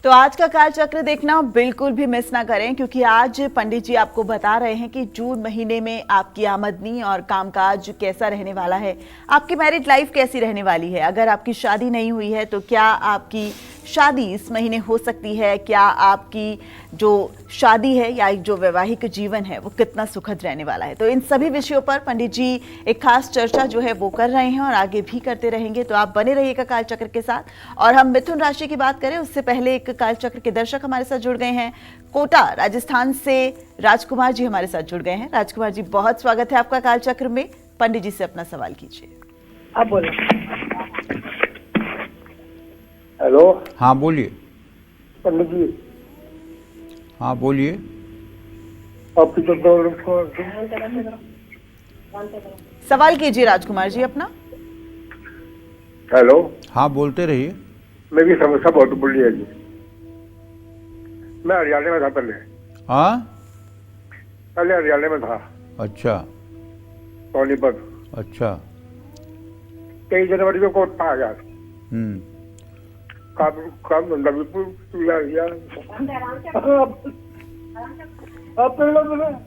तो आज का काल चक्र देखना बिल्कुल भी मिस ना करें, क्योंकि आज पंडित जी आपको बता रहे हैं कि जून महीने में आपकी आमदनी और कामकाज कैसा रहने वाला है, आपकी मैरिड लाइफ कैसी रहने वाली है। अगर आपकी शादी नहीं हुई है तो क्या आपकी शादी इस महीने हो सकती है, क्या आपकी जो शादी है या जो वैवाहिक जीवन है वो कितना सुखद रहने वाला है। तो इन सभी विषयों पर पंडित जी एक खास चर्चा जो है वो कर रहे हैं और आगे भी करते रहेंगे। तो आप बने रहिएगा काल चक्र के साथ। और हम मिथुन राशि की बात करें उससे पहले एक काल चक्र के दर्शक हमारे साथ जुड़ गए हैं। कोटा राजस्थान से राजकुमार जी हमारे साथ जुड़ गए हैं। राजकुमार जी, बहुत स्वागत है आपका काल चक्र में। पंडित जी से अपना सवाल कीजिए। आप बोलो। हेलो। हाँ बोलिए। पंडित जी। हाँ बोलिए। आपकी सवाल कीजिए राजकुमार जी अपना। हेलो। हाँ बोलते रहिए। मेरी समस्या बहुत बड़ी है जी। मैं हरियाणा में था पहले। हाँ पहले हरियाणा में था। अच्छा सोनीपत। अच्छा। 23 जनवरी को कोर्ट आ गया। काम धंधा बिल्कुल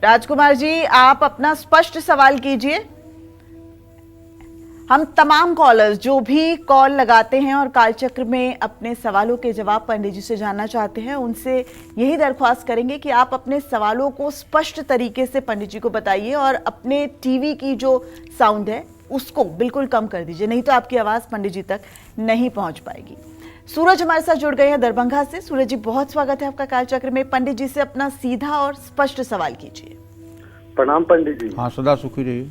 राजकुमार जी आप अपना स्पष्ट सवाल कीजिए। हम तमाम कॉलर्स जो भी कॉल लगाते हैं और कालचक्र में अपने सवालों के जवाब पंडित जी से जानना चाहते हैं, उनसे यही दरख्वास्त करेंगे कि आप अपने सवालों को स्पष्ट तरीके से पंडित जी को बताइए और अपने टीवी की जो साउंड है उसको बिल्कुल कम कर दीजिए, नहीं तो आपकी आवाज पंडित जी तक नहीं पहुंच पाएगी। सूरज हमारे साथ जुड़ गए हैं दरभंगा से। सूरज जी, बहुत स्वागत है आपका कालचक्र में। पंडित जी से अपना सीधा और स्पष्ट सवाल कीजिए। प्रणाम पंडित जी। हाँ सदा सुखी रहिए।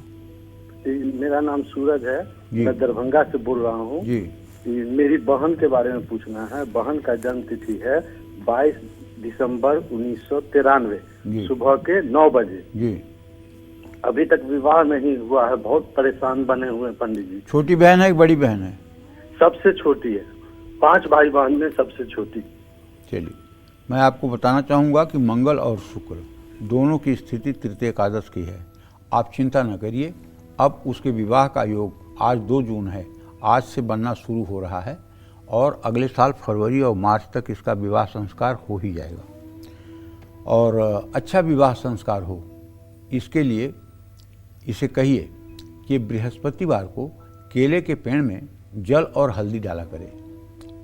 मेरा नाम सूरज है, मैं दरभंगा से बोल रहा हूँ जी। मेरी बहन के बारे में पूछना है। बहन का जन्म तिथि है 22 दिसंबर 1993 सुबह के 9 बजे जी। अभी तक विवाह नहीं हुआ है, बहुत परेशान बने हुए हैं पंडित जी। छोटी बहन है कि बड़ी बहन है? सबसे छोटी है, 5 भाई बहन में सबसे छोटी। चलिए, मैं आपको बताना चाहूँगा कि मंगल और शुक्र दोनों की स्थिति तृतीय एकादश की है। आप चिंता न करिए। अब उसके विवाह का योग आज 2 जून है, आज से बनना शुरू हो रहा है और अगले साल फरवरी और मार्च तक इसका विवाह संस्कार हो ही जाएगा। और अच्छा विवाह संस्कार हो इसके लिए इसे कहिए कि बृहस्पतिवार को केले के पेड़ में जल और हल्दी डाला करे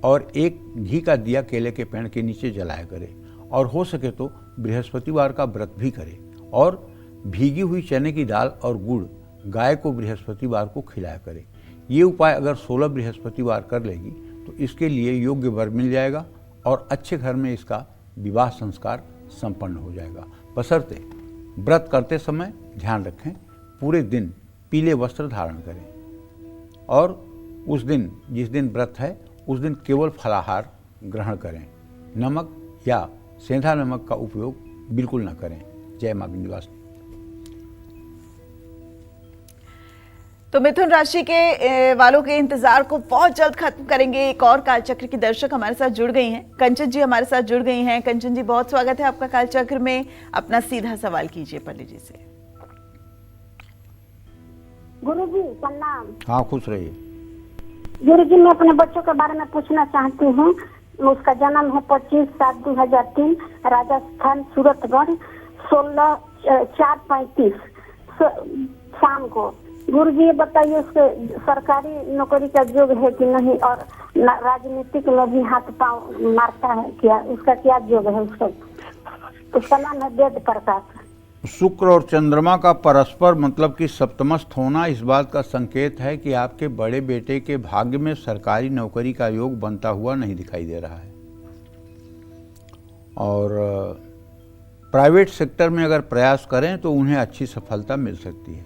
और एक घी का दिया केले के पेड़ के नीचे जलाया करे, और हो सके तो बृहस्पतिवार का व्रत भी करे और भीगी हुई चने की दाल और गुड़ गाय को बृहस्पतिवार को खिलाया करे। ये उपाय अगर 16 बृहस्पतिवार कर लेगी तो इसके लिए योग्य वर मिल जाएगा और अच्छे घर में इसका विवाह संस्कार संपन्न हो जाएगा। बशर्ते व्रत करते समय ध्यान रखें, पूरे दिन पीले वस्त्र धारण करें और उस दिन जिस दिन व्रत है उस दिन केवल फलाहार ग्रहण करें। नमक या सेंधा नमक का उपयोग बिल्कुल न करें। जय मां विंध्यवासिनी। तो मिथुन राशि के वालों के इंतजार को बहुत जल्द खत्म करेंगे। एक और कालचक्र की दर्शक हमारे साथ जुड़ गई हैं। कंचन जी हमारे साथ जुड़ गई हैं। कंचन जी, बहुत स्वागत है आपका कालचक्र में। अपना सीधा सवाल कीजिए पंडित जी से। गुरुजी प्रणाम। हाँ खुश रहिए। गुरुजी, मैं अपने बच्चों के बारे में पूछना चाहती हूँ। उसका जन्म है 25/7/2003, राजस्थान सूरतगढ़, 16/4/35 शाम को। गुरुजी ये बताइए उसके सरकारी नौकरी का योग है कि नहीं, और राजनीतिक में भी हाथ पांव मारता है क्या, उसका क्या योग है? उसका नाम है वेद प्रकाश। शुक्र और चंद्रमा का परस्पर मतलब कि सप्तमस्थ होना इस बात का संकेत है कि आपके बड़े बेटे के भाग्य में सरकारी नौकरी का योग बनता हुआ नहीं दिखाई दे रहा है। और प्राइवेट सेक्टर में अगर प्रयास करें तो उन्हें अच्छी सफलता मिल सकती है,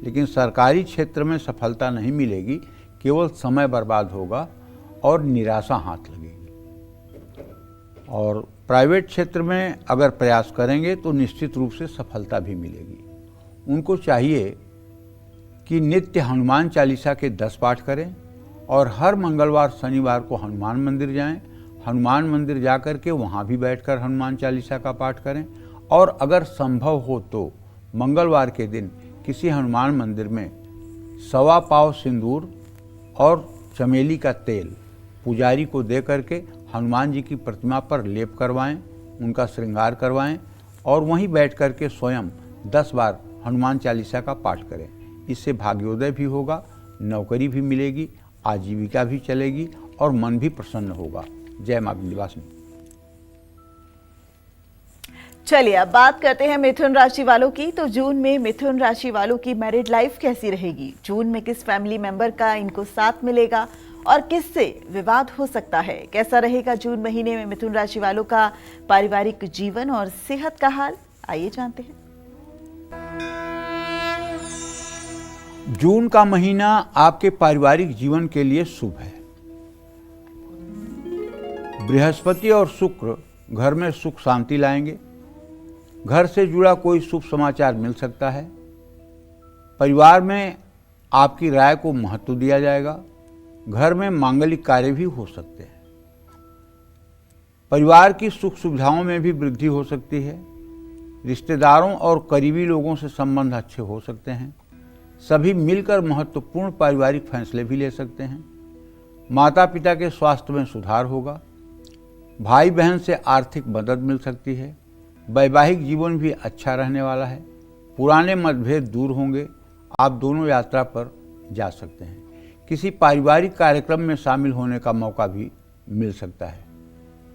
लेकिन सरकारी क्षेत्र में सफलता नहीं मिलेगी, केवल समय बर्बाद होगा और निराशा हाथ लगेगी। और प्राइवेट क्षेत्र में अगर प्रयास करेंगे तो निश्चित रूप से सफलता भी मिलेगी। उनको चाहिए कि नित्य हनुमान चालीसा के 10 पाठ करें और हर मंगलवार शनिवार को हनुमान मंदिर जाएं। हनुमान मंदिर जाकर के वहाँ भी बैठकर हनुमान चालीसा का पाठ करें, और अगर संभव हो तो मंगलवार के दिन किसी हनुमान मंदिर में 1.25 पाव सिंदूर और चमेली का तेल पुजारी को दे करके हनुमान जी की प्रतिमा पर लेप करवाएं, उनका श्रृंगार करवाएं और वहीं बैठ कर के स्वयं 10 बार हनुमान चालीसा का पाठ करें। इससे भाग्योदय भी होगा, नौकरी भी मिलेगी, आजीविका भी चलेगी और मन भी प्रसन्न होगा। जय मां विंध्यवासिनी। चलिए अब बात करते हैं मिथुन राशि वालों की। तो जून में मिथुन राशि वालों की मैरिड लाइफ कैसी रहेगी? जून में किस फैमिली मेंबर का इनको साथ मिलेगा और किससे विवाद हो सकता है? कैसा रहेगा जून महीने में मिथुन राशि वालों का पारिवारिक जीवन और सेहत का हाल? आइए जानते हैं। जून का महीना आपके पारिवारिक जीवन के लिए शुभ है। बृहस्पति और शुक्र घर में सुख शांति लाएंगे। घर से जुड़ा कोई शुभ समाचार मिल सकता है। परिवार में आपकी राय को महत्व दिया जाएगा। घर में मांगलिक कार्य भी हो सकते हैं। परिवार की सुख सुविधाओं में भी वृद्धि हो सकती है। रिश्तेदारों और करीबी लोगों से संबंध अच्छे हो सकते हैं। सभी मिलकर महत्वपूर्ण पारिवारिक फैसले भी ले सकते हैं। माता पिता के स्वास्थ्य में सुधार होगा। भाई बहन से आर्थिक मदद मिल सकती है। वैवाहिक जीवन भी अच्छा रहने वाला है। पुराने मतभेद दूर होंगे। आप दोनों यात्रा पर जा सकते हैं। किसी पारिवारिक कार्यक्रम में शामिल होने का मौका भी मिल सकता है।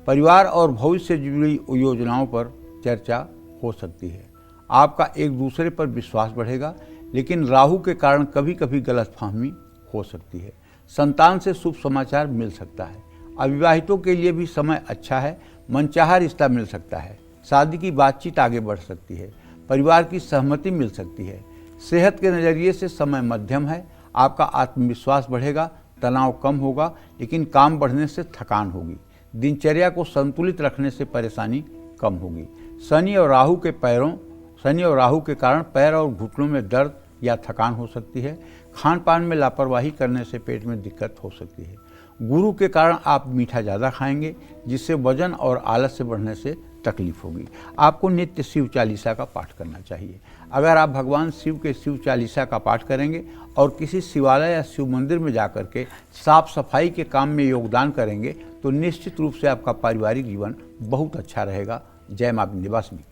परिवार और भविष्य से जुड़ी योजनाओं पर चर्चा हो सकती है। आपका एक दूसरे पर विश्वास बढ़ेगा, लेकिन राहु के कारण कभी कभी गलतफहमी हो सकती है। संतान से शुभ समाचार मिल सकता है। अविवाहितों के लिए भी समय अच्छा है। मनचाहा रिश्ता मिल सकता है। शादी की बातचीत आगे बढ़ सकती है। परिवार की सहमति मिल सकती है। सेहत के नज़रिए से समय मध्यम है। आपका आत्मविश्वास बढ़ेगा, तनाव कम होगा, लेकिन काम बढ़ने से थकान होगी। दिनचर्या को संतुलित रखने से परेशानी कम होगी। शनि और राहु के कारण पैर और घुटनों में दर्द या थकान हो सकती है। खान पान में लापरवाही करने से पेट में दिक्कत हो सकती है। गुरु के कारण आप मीठा ज़्यादा खाएंगे, जिससे वजन और आलस्य बढ़ने से तकलीफ होगी। आपको नित्य शिव चालीसा का पाठ करना चाहिए। अगर आप भगवान शिव के शिव चालीसा का पाठ करेंगे और किसी शिवालय या शिव मंदिर में जाकर के साफ सफाई के काम में योगदान करेंगे तो निश्चित रूप से आपका पारिवारिक जीवन बहुत अच्छा रहेगा। जय मां विंध्यवासिनी।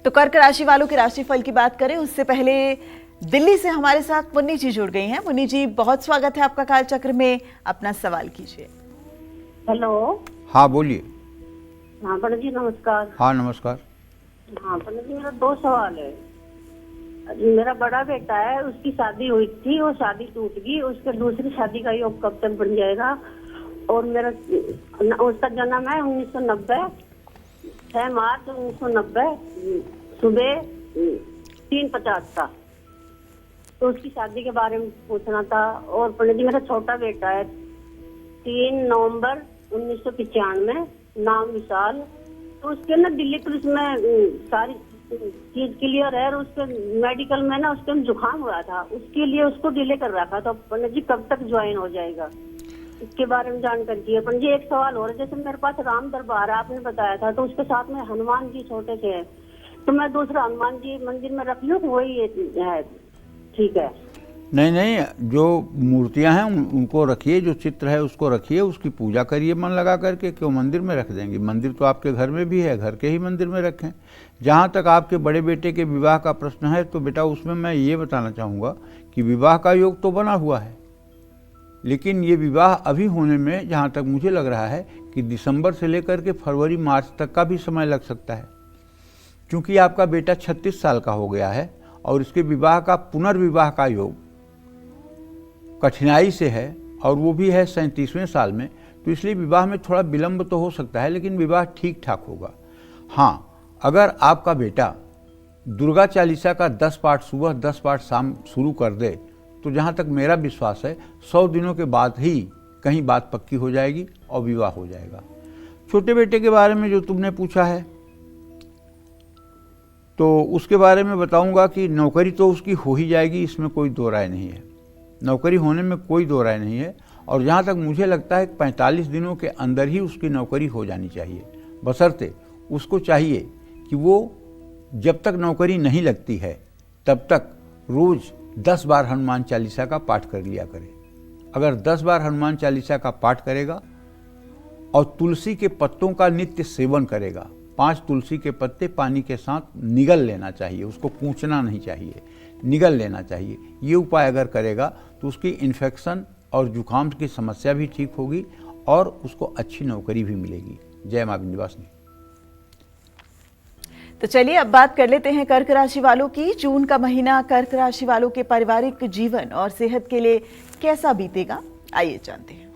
तो कर्क राशि वालों के राशिफल की बात करें उससे पहले दिल्ली से हमारे साथ मुन्नी जी जुड़ गई हैं। मुन्नी जी, बहुत स्वागत है आपका कालचक्र में। अपना सवाल कीजिए। हेलो। हाँ बोलिए। हाँ पंडित जी नमस्कार। हाँ नमस्कार। हाँ पंडित जी, मेरा 2 सवाल है। मेरा बड़ा बेटा है, उसकी शादी हुई थी, वो शादी टूट गई। उसके दूसरी शादी का योग कब तक बन जाएगा? और उसका जन्म है 1990, 6 मार्च 1990, सुबह 3:50 का। तो उसकी शादी के बारे में पूछना था। और पंडित जी, मेरा छोटा बेटा है, 3 नवंबर 1995, नाम विशाल। तो उसके ना दिल्ली पुलिस में सारी चीज क्लियर है। और उसके मेडिकल में ना उसके जुकाम हुआ था, उसके लिए उसको डिले कर रखा था। पंडित जी कब तक ज्वाइन हो जाएगा, इसके बारे में जानकारी चाहिए। पंडित जी एक सवाल और है, जैसे मेरे पास राम दरबार आपने बताया था, तो उसके साथ में हनुमान जी छोटे से है, तो मैं दूसरा हनुमान जी मंदिर में रख लूँ? वही है, ठीक है? नहीं, जो मूर्तियां हैं उनको रखिए, जो चित्र है उसको रखिए, उसकी पूजा करिए मन लगा करके। क्यों मंदिर में रख देंगे? मंदिर तो आपके घर में भी है, घर के ही मंदिर में रखें। जहाँ तक आपके बड़े बेटे के विवाह का प्रश्न है, तो बेटा उसमें मैं ये बताना चाहूँगा कि विवाह का योग तो बना हुआ है, लेकिन ये विवाह अभी होने में जहाँ तक मुझे लग रहा है कि दिसंबर से लेकर के फरवरी मार्च तक का भी समय लग सकता है। क्योंकि आपका बेटा 36 साल का हो गया है और इसके विवाह का पुनर्विवाह का योग कठिनाई से है, और वो भी है 37वें साल में। तो इसलिए विवाह में थोड़ा विलंब तो हो सकता है, लेकिन विवाह ठीक ठाक होगा। हाँ, अगर आपका बेटा दुर्गा चालीसा का 10 पाठ सुबह 10 पाठ शाम शुरू कर दे, तो जहाँ तक मेरा विश्वास है 100 दिनों के बाद ही कहीं बात पक्की हो जाएगी और विवाह हो जाएगा। छोटे बेटे के बारे में जो तुमने पूछा है, तो उसके बारे में बताऊंगा कि नौकरी तो उसकी हो ही जाएगी, इसमें कोई दो राय नहीं है। नौकरी होने में कोई दो राय नहीं है। और जहाँ तक मुझे लगता है 45 दिनों के अंदर ही उसकी नौकरी हो जानी चाहिए, बशर्ते उसको चाहिए कि वो जब तक नौकरी नहीं लगती है तब तक रोज़ 10 बार हनुमान चालीसा का पाठ कर लिया करे। अगर 10 बार हनुमान चालीसा का पाठ करेगा और तुलसी के पत्तों का नित्य सेवन करेगा। 5 तुलसी के पत्ते पानी के साथ निगल लेना चाहिए, उसको कूचना नहीं चाहिए, निगल लेना चाहिए। ये उपाय अगर करेगा तो उसकी इन्फेक्शन और जुकाम की समस्या भी ठीक होगी और उसको अच्छी नौकरी भी मिलेगी। जय मां विंध्यवासिनी। तो चलिए अब बात कर लेते हैं कर्क राशि वालों की। जून का महीना कर्क राशि वालों के पारिवारिक जीवन और सेहत के लिए कैसा बीतेगा, आइए जानते हैं।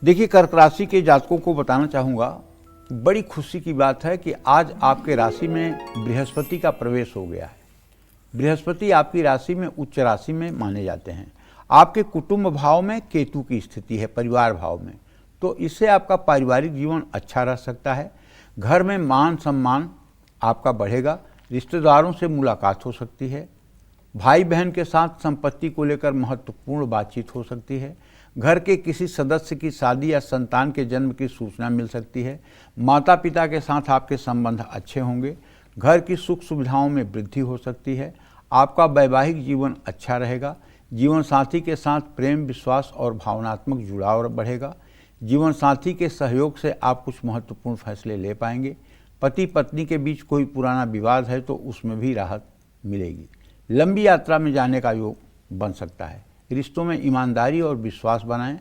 देखिए, कर्क राशि के जातकों को बताना चाहूँगा, बड़ी खुशी की बात है कि आज आपके राशि में बृहस्पति का प्रवेश हो गया है। बृहस्पति आपकी राशि में उच्च राशि में माने जाते हैं। आपके कुटुंब भाव में केतु की स्थिति है, परिवार भाव में, तो इससे आपका पारिवारिक जीवन अच्छा रह सकता है। घर में मान सम्मान आपका बढ़ेगा, रिश्तेदारों से मुलाकात हो सकती है, भाई बहन के साथ संपत्ति को लेकर महत्वपूर्ण बातचीत हो सकती है, घर के किसी सदस्य की शादी या संतान के जन्म की सूचना मिल सकती है, माता पिता के साथ आपके संबंध अच्छे होंगे, घर की सुख सुविधाओं में वृद्धि हो सकती है, आपका वैवाहिक जीवन अच्छा रहेगा, जीवन साथी के साथ प्रेम, विश्वास और भावनात्मक जुड़ाव बढ़ेगा, जीवन साथी के सहयोग से आप कुछ महत्वपूर्ण फैसले ले पाएंगे, पति पत्नी के बीच कोई पुराना विवाद है तो उसमें भी राहत मिलेगी, लंबी यात्रा में जाने का योग बन सकता है, रिश्तों में ईमानदारी और विश्वास बनाएं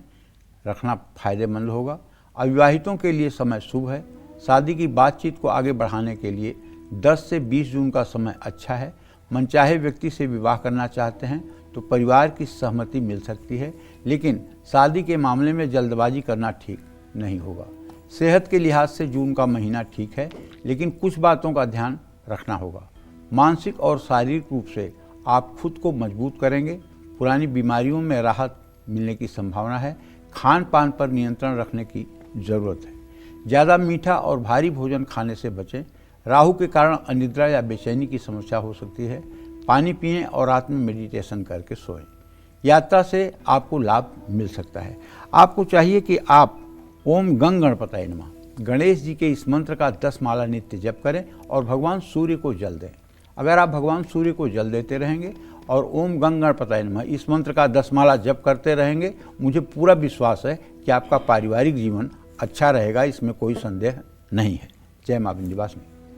रखना फायदेमंद होगा। अविवाहितों के लिए समय शुभ है, शादी की बातचीत को आगे बढ़ाने के लिए 10 से 20 जून का समय अच्छा है। मनचाहे व्यक्ति से विवाह करना चाहते हैं तो परिवार की सहमति मिल सकती है, लेकिन शादी के मामले में जल्दबाजी करना ठीक नहीं होगा। सेहत के लिहाज से जून का महीना ठीक है, लेकिन कुछ बातों का ध्यान रखना होगा। मानसिक और शारीरिक रूप से आप खुद को मजबूत करेंगे, पुरानी बीमारियों में राहत मिलने की संभावना है। खान पान पर नियंत्रण रखने की ज़रूरत है, ज़्यादा मीठा और भारी भोजन खाने से बचें। राहु के कारण अनिद्रा या बेचैनी की समस्या हो सकती है। पानी पिएं और रात में मेडिटेशन करके सोएं। यात्रा से आपको लाभ मिल सकता है। आपको चाहिए कि आप ओम गंग गणपतये नमः गणेश जी के इस मंत्र का 10 माला नित्य जप करें और भगवान सूर्य को जल दें। अगर आप भगवान सूर्य को जल देते रहेंगे और ओम गंग गणपतये नमः इस मंत्र का 10 माला जप करते रहेंगे, मुझे पूरा विश्वास है कि आपका पारिवारिक जीवन अच्छा रहेगा, इसमें कोई संदेह नहीं है। जय मां विंध्यवासिनी।